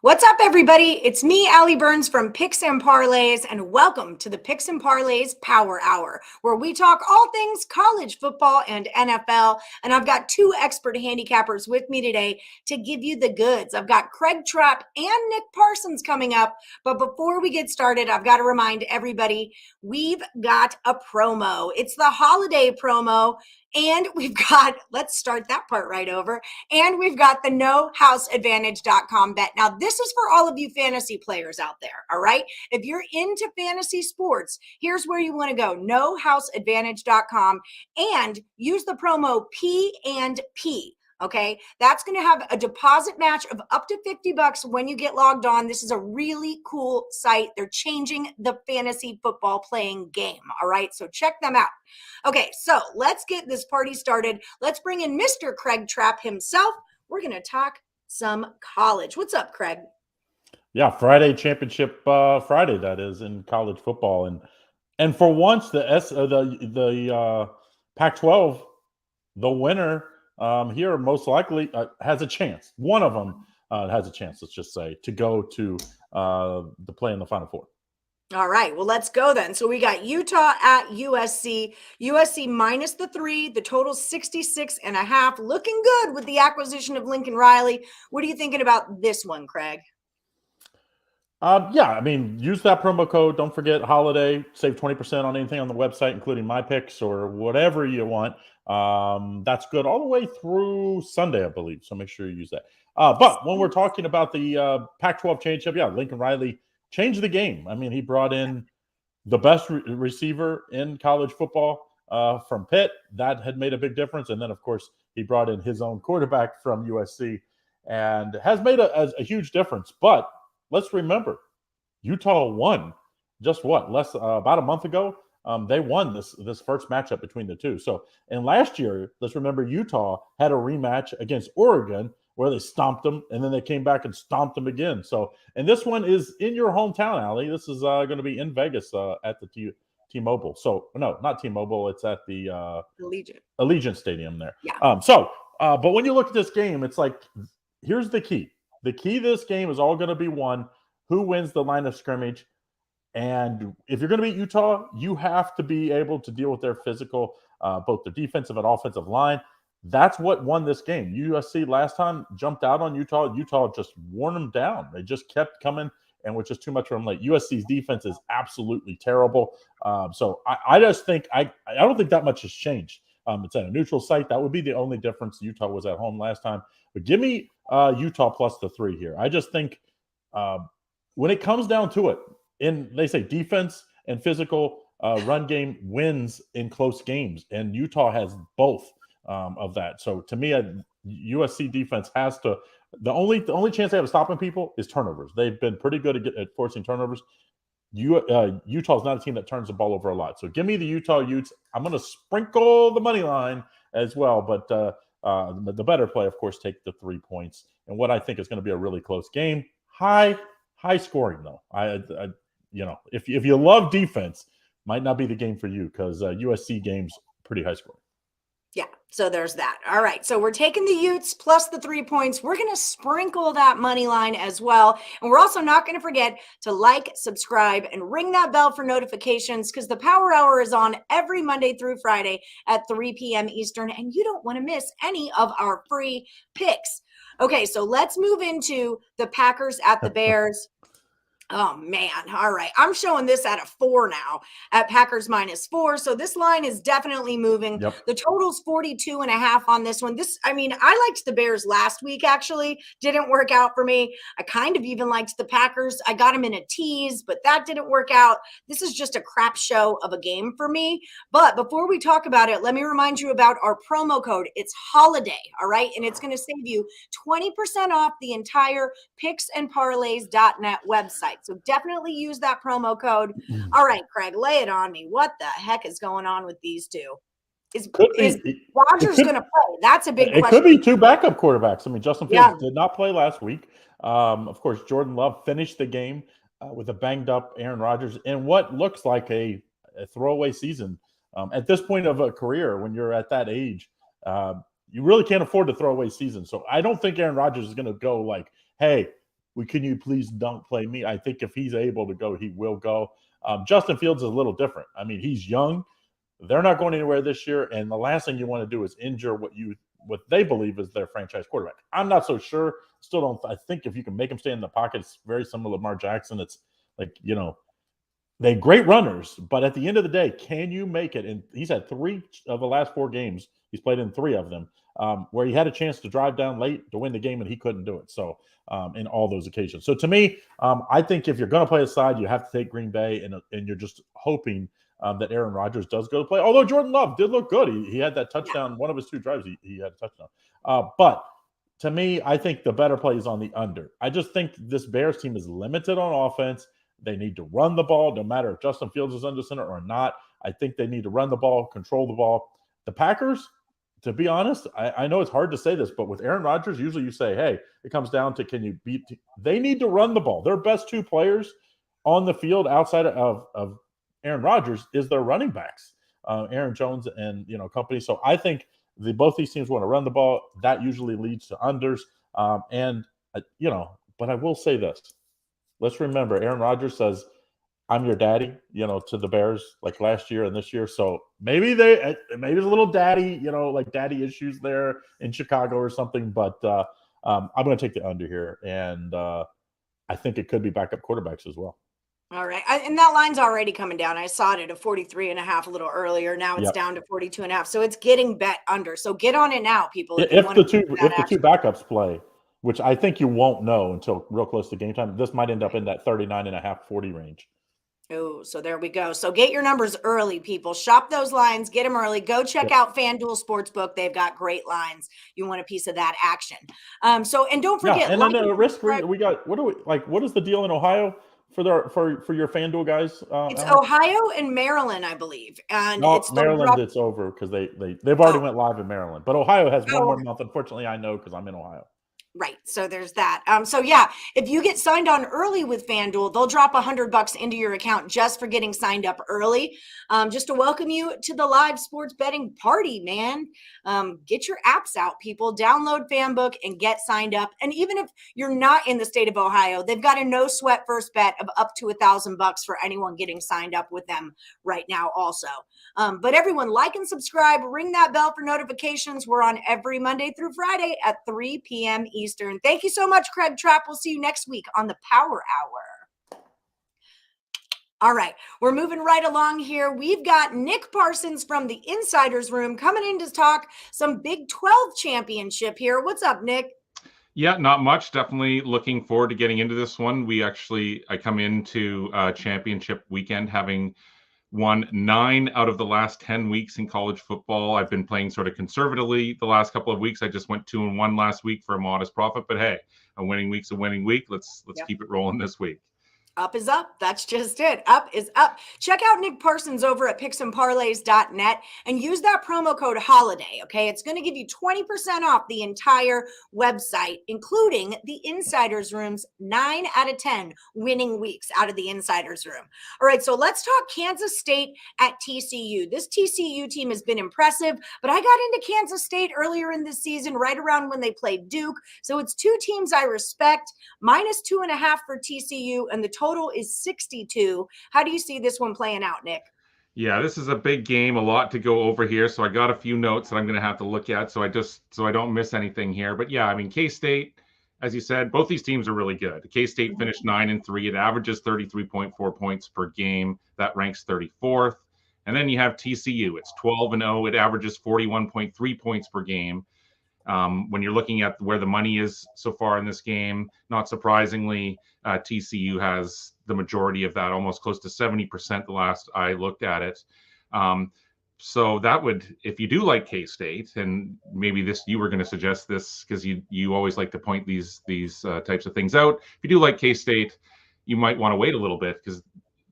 What's up, everybody? It's me, Allie Burns from Picks and Parlays, and welcome to the Picks and Parlays Power Hour, where we talk all things college football and NFL. And I've got two expert handicappers with me today to give you the goods. I've got Craig Trapp and Nick Parsons coming up. But before we get started, I've got to remind everybody we've got a promo. It's the holiday promo. And we've got, let's start that part right over. And we've got the nohouseadvantage.com bet. Now, this is for all of you fantasy players out there, all right? If you're into fantasy sports, here's where you want to go, nohouseadvantage.com, and use the promo P&P. Okay, that's going to have a deposit match of up to $50 when you get logged on. This is a really cool site. They're changing the fantasy football playing game. All right, so check them out. Okay, so let's get this party started. Let's bring in Mr. Craig Trapp himself. We're going to talk some college. What's up, Craig? Yeah, Friday championship Friday, that is, in college football, and for once the Pac-12, the winner here most likely has a chance. One of them has a chance, let's just say, to go to the play in the Final Four. All right, well, let's go then. So we got Utah at USC. USC minus the 3. The total 66.5. Looking good with the acquisition of Lincoln Riley. What are you thinking about this one, Craig? Yeah, I mean, use that promo code. Don't forget holiday. Save 20% on anything on the website, including my picks or whatever you want. That's good all the way through Sunday, I believe. So make sure you use that. But when we're talking about the Pac-12 championship, yeah, Lincoln Riley changed the game. I mean, he brought in the best receiver in college football from Pitt. That had made a big difference. And then, of course, he brought in his own quarterback from USC and has made a huge difference. But let's remember, Utah won just about a month ago. They won this first matchup between the two. So, and last year, let's remember, Utah had a rematch against Oregon where they stomped them, and then they came back and stomped them again. So, and this one is in your hometown, Allie. This is going to be in Vegas at the T-Mobile. So, no, not T-Mobile. It's at the Allegiant Stadium there. Yeah. But when you look at this game, it's like, here's the key. The key to this game is all going to be who wins the line of scrimmage. And if you're going to beat Utah, you have to be able to deal with their physical, both the defensive and offensive line. That's what won this game. USC last time jumped out on Utah. Utah just worn them down. They just kept coming and was just too much for them late. USC's defense is absolutely terrible. So I just think I don't think that much has changed. It's at a neutral site. That would be the only difference. Utah was at home last time. But give me Utah plus the 3 here. I just think when it comes down to it, they say defense and physical run game wins in close games, and Utah has both of that. So to me, USC defense has to. The only chance they have of stopping people is turnovers. They've been pretty good at forcing turnovers. Utah's not a team that turns the ball over a lot. So give me the Utah Utes. I'm going to sprinkle the money line as well, but the better play, of course, take the 3 points. And what I think is going to be a really close game. High scoring though. If you love defense, might not be the game for you because USC games pretty high scoring. Yeah, so there's that. All right, so we're taking the Utes plus the 3 points. We're going to sprinkle that money line as well. And we're also not going to forget to like, subscribe, and ring that bell for notifications because the Power Hour is on every Monday through Friday at 3 p.m. Eastern, and you don't want to miss any of our free picks. Okay, so let's move into the Packers at the Bears. Oh, man. All right. I'm showing this at a 4 now at Packers minus 4. So this line is definitely moving. Yep. The total's 42.5 on this one. I liked the Bears last week, actually. Didn't work out for me. I kind of even liked the Packers. I got them in a tease, but that didn't work out. This is just a crap show of a game for me. But before we talk about it, let me remind you about our promo code. It's holiday. All right. And it's going to save you 20% off the entire picksandparlays.net website. So definitely use that promo code. All right, Craig, lay it on me. What the heck is going on with these two? Is Rodgers going to play? That's a big question. It could be 2 backup quarterbacks. I mean, Justin Fields did not play last week. Of course, Jordan Love finished the game with a banged-up Aaron Rodgers in what looks like a throwaway season. At this point of a career, when you're at that age, you really can't afford to throw away season. So I don't think Aaron Rodgers is going to go like, hey, can you please don't play me? I think if he's able to go, he will go. Justin Fields is a little different. I mean, he's young. They're not going anywhere this year, and the last thing you want to do is injure what they believe is their franchise quarterback. I'm not so sure. Still don't. I think if you can make him stay in the pocket, it's very similar to Lamar Jackson. It's like, they're great runners, but at the end of the day, can you make it? And he's had 3 of the last 4 games. He's played in 3 of them where he had a chance to drive down late to win the game, and he couldn't do it. So in all those occasions. So to me, I think if you're going to play a side, you have to take Green Bay, and you're just hoping that Aaron Rodgers does go to play. Although Jordan Love did look good. He had that touchdown. One of his 2 drives, he had a touchdown. But to me, I think the better play is on the under. I just think this Bears team is limited on offense. They need to run the ball, no matter if Justin Fields is under center or not. I think they need to run the ball, control the ball. The Packers, to be honest, I know it's hard to say this, but with Aaron Rodgers, usually you say, hey, it comes down to can you beat – they need to run the ball. Their best 2 players on the field outside of Aaron Rodgers is their running backs, Aaron Jones and company. So I think both these teams want to run the ball. That usually leads to unders. But I will say this. Let's remember, Aaron Rodgers says, I'm your daddy, to the Bears like last year and this year. So maybe there's a little daddy, like daddy issues there in Chicago or something. But I'm going to take the under here. And I think it could be backup quarterbacks as well. All right. And that line's already coming down. I saw it at a 43.5 a little earlier. Now it's down to 42.5. So it's getting bet under. So get on it now, people. If the two backups play, which I think you won't know until real close to game time, this might end up in that 39.5, 40 range. Oh, so there we go. So get your numbers early, people. Shop those lines. Get them early. Go check out FanDuel Sportsbook. They've got great lines. You want a piece of that action. And don't forget. Yeah, and then the risk we got. What is the deal in Ohio for your FanDuel guys? It's Ohio and Maryland, I believe. And it's Maryland. It's over because they've already went live in Maryland, but Ohio has one more month. Unfortunately, I know because I'm in Ohio. Right. So there's that. If you get signed on early with FanDuel, they'll drop $100 into your account just for getting signed up early. Just to welcome you to the live sports betting party, man. Get your apps out, people. Download FanBook and get signed up. And even if you're not in the state of Ohio, they've got a no sweat first bet of up to $1,000 for anyone getting signed up with them right now also. But everyone, like and subscribe, ring that bell for notifications. We're on every Monday through Friday at 3 p.m. Eastern. Thank you so much, Craig Trapp. We'll see you next week on the Power Hour. All right, we're moving right along here. We've got Nick Parsons from the Insiders Room coming in to talk some Big 12 championship here. What's up, Nick? Yeah, not much. Definitely looking forward to getting into this one. I come into championship weekend having won 9 out of the last 10 weeks in college football. I've been playing sort of conservatively the last couple of weeks. I just went 2-1 last week for a modest profit, but hey, a winning week's a winning week. Let's keep it rolling this week. Up is up. That's just it. Up is up. Check out Nick Parsons over at picksandparlays.net and use that promo code HOLIDAY, okay? It's going to give you 20% off the entire website, including the Insiders Room's 9 out of 10 winning weeks out of the Insiders Room. All right, so let's talk Kansas State at TCU. This TCU team has been impressive, but I got into Kansas State earlier in this season, right around when they played Duke. So it's 2 teams I respect, minus 2.5 for TCU, and the total is 62. How do you see this one playing out, Nick? Yeah, this is a big game, a lot to go over here. So I got a few notes that I'm going to have to look at so I don't miss anything here. But yeah, I mean, K-State, as you said, both these teams are really good. K-State finished 9-3. It averages 33.4 points per game. That ranks 34th. And then you have TCU. It's 12-0. It averages 41.3 points per game. When you're looking at where the money is so far in this game, not surprisingly, TCU has the majority of that, almost close to 70% the last I looked at it. So that would, if you do like K-State, and maybe you were going to suggest this because you always like to point these types of things out. If you do like K-State, you might want to wait a little bit because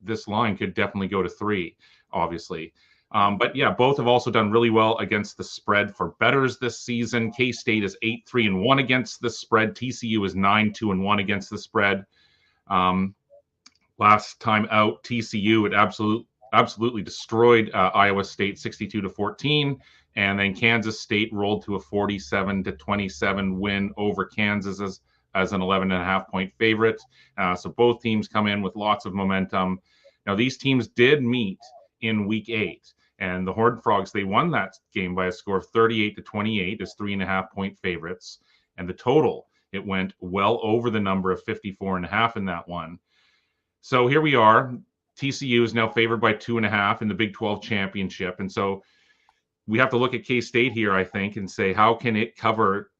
this line could definitely go to 3, obviously. But yeah, both have also done really well against the spread for bettors this season. K-State is 8-3-1 against the spread. TCU is 9-2-1 against the spread. Last time out, TCU it absolutely destroyed Iowa State 62-14, and then Kansas State rolled to a 47-27 win over Kansas as an 11.5-point favorite. So both teams come in with lots of momentum. Now, these teams did meet in week 8, and the Horned Frogs, they won that game by a score of 38-28 as 3.5-point favorites. And the total, it went well over the number of 54.5 in that one. So here we are. TCU is now favored by 2.5 in the Big 12 championship. And so we have to look at K-State here, I think, and say, how can it cover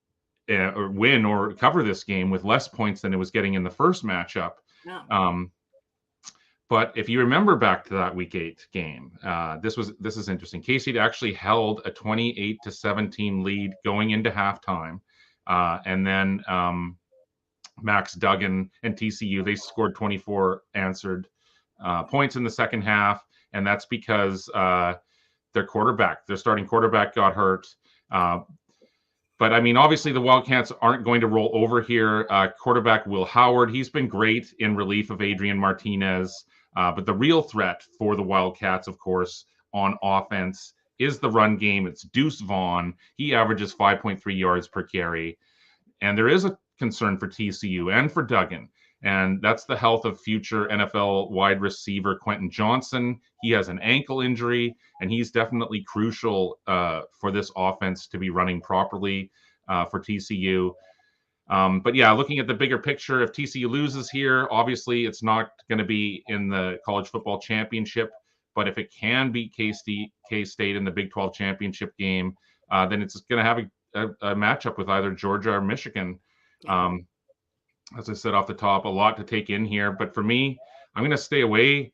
or win or cover this game with less points than it was getting in the first matchup? Yeah. But if you remember back to that Week 8 game, this is interesting. K-State actually held a 28-17 lead going into halftime, and then Max Duggan and TCU, they scored 24 answered points in the second half, and that's because their starting quarterback got hurt. But I mean, obviously the Wildcats aren't going to roll over here. Quarterback Will Howard, he's been great in relief of Adrian Martinez. But the real threat for the Wildcats, of course, on offense is the run game. It's Deuce Vaughn. He averages 5.3 yards per carry. And there is a concern for TCU and for Duggan. And that's the health of future NFL wide receiver Quentin Johnson. He has an ankle injury, and he's definitely crucial for this offense to be running properly for TCU. But yeah, looking at the bigger picture, if TCU loses here, obviously it's not going to be in the college football championship. But if it can beat K-State in the Big 12 championship game, then it's going to have a matchup with either Georgia or Michigan. As I said off the top, a lot to take in here. But for me, I'm going to stay away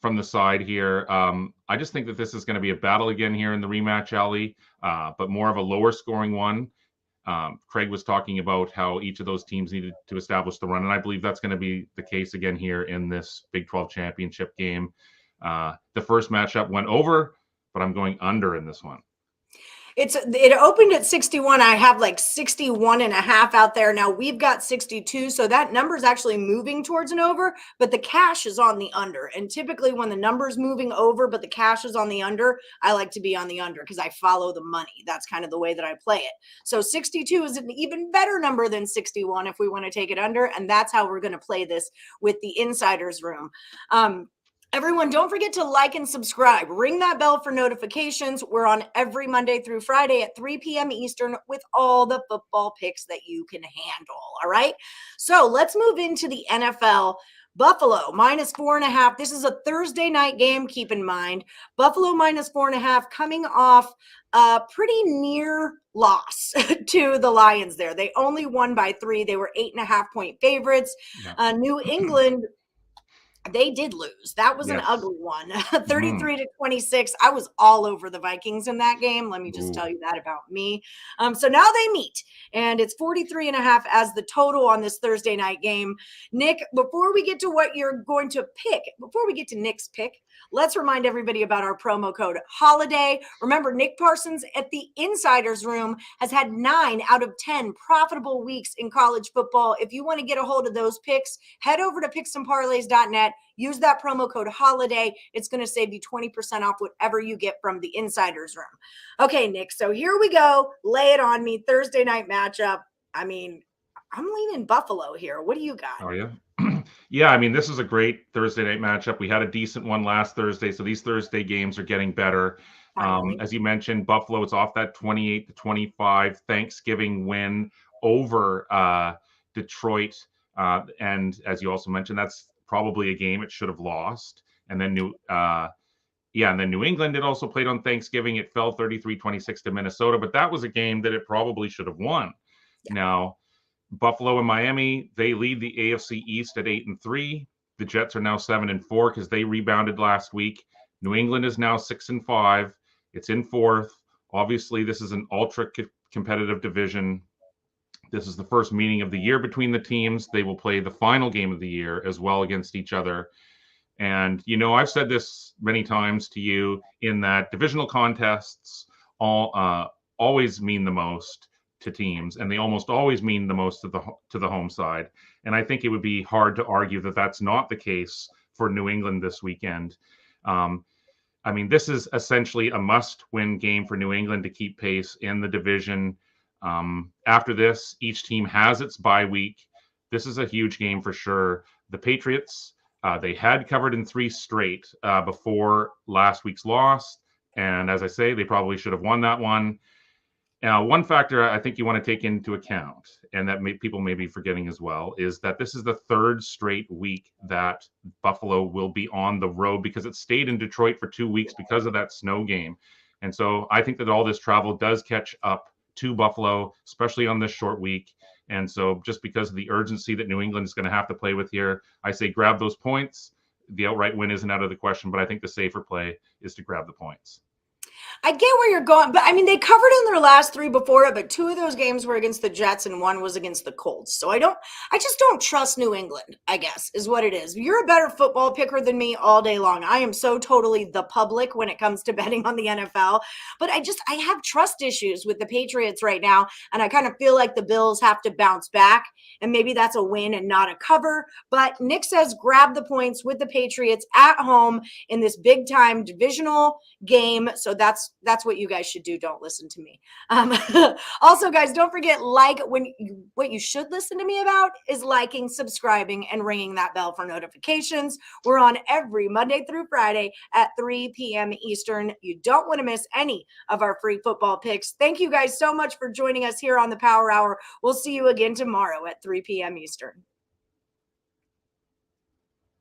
from the side here. I just think that this is going to be a battle again here in the rematch, Ali, but more of a lower scoring one. Craig was talking about how each of those teams needed to establish the run, and I believe that's going to be the case again here in this Big 12 championship game. The first matchup went over, but I'm going under in this one. It opened at 61. I have like 61.5 out there. Now we've got 62. So that number is actually moving towards an over, but the cash is on the under. And typically when the number's moving over, but the cash is on the under, I like to be on the under because I follow the money. That's kind of the way that I play it. So 62 is an even better number than 61 if we want to take it under. And that's how we're going to play this with the insiders room. Everyone, don't forget to like and subscribe. Ring that bell for notifications. We're on every Monday through Friday at 3 p.m. Eastern with all the football picks that you can handle. All right. So let's move into the NFL. Buffalo -4.5. This is a Thursday night game. Keep in mind, Buffalo -4.5 coming off a pretty near loss to the Lions there. They only won by 3. They were 8.5-point favorites. Yeah. New England, they did lose. That was an ugly one. 33-26. I was all over the Vikings in that game. Let me just tell you that about me. So now they meet, and it's 43.5 as the total on this Thursday night game. Nick, before we get to what you're going to pick, before we get to Nick's pick, let's remind everybody about our promo code HOLIDAY. Remember, Nick Parsons at the Insiders Room has had 9 out of 10 profitable weeks in college football. If you want to get a hold of those picks, head over to picksandparlays.net. Use that promo code HOLIDAY. It's going to save you 20% off whatever you get from the Insiders Room. Okay, Nick, so here we go. Lay it on me. Thursday night matchup. I mean, I'm leaning Buffalo here. What do you got? Oh, yeah. Yeah, I mean, this is a great Thursday night matchup. We had a decent one last Thursday, so these Thursday games are getting better. As you mentioned, Buffalo is off that 28-25 Thanksgiving win over Detroit. And as you also mentioned, that's probably a game it should have lost. And then New England, it also played on Thanksgiving. It fell 33-26 to Minnesota, but that was a game that it probably should have won. Yeah. Now, Buffalo and Miami, they lead the AFC East at 8-3. The Jets are now 7-4 because they rebounded last week. New England is now 6-5. It's in 4th. Obviously, this is an ultra competitive division. This is the first meeting of the year between the teams. They will play the final game of the year as well against each other. And, you know, I've said this many times to you in that divisional contests always mean the most to teams, and they almost always mean the most to the home side. And I think it would be hard to argue that that's not the case for New England this weekend. I mean, this is essentially a must-win game for New England to keep pace in the division. After this, each team has its bye week. this is a huge game for sure. The Patriots, they had covered in 3 straight before last week's loss. And as I say, they probably should have won that one. Now, one factor I think you want to take into account, and that people may be forgetting as well, is that this is the 3rd straight week that Buffalo will be on the road, because it stayed in Detroit for 2 weeks because of that snow game. And so I think that all this travel does catch up to Buffalo, especially on this short week. And so just because of the urgency that New England is going to have to play with here, I say grab those points. The outright win isn't out of the question, but I think the safer play is to grab the points. I get where you're going, but I mean, they covered in their last 3 before it, but 2 of those games were against the Jets and 1 was against the Colts. So I just don't trust New England, I guess, is what it is. You're a better football picker than me all day long. I am so totally the public when it comes to betting on the NFL, but I have trust issues with the Patriots right now. And I kind of feel like the Bills have to bounce back, and maybe that's a win and not a cover. But Nick says grab the points with the Patriots at home in this big time divisional game. So that's what you guys should do. Don't listen to me. Also, guys, don't forget, what you should listen to me about is liking, subscribing, and ringing that bell for notifications. We're on every Monday through Friday at 3 p.m. Eastern. You don't want to miss any of our free football picks. Thank you guys so much for joining us here on the Power Hour. We'll see you again tomorrow at 3 p.m. Eastern.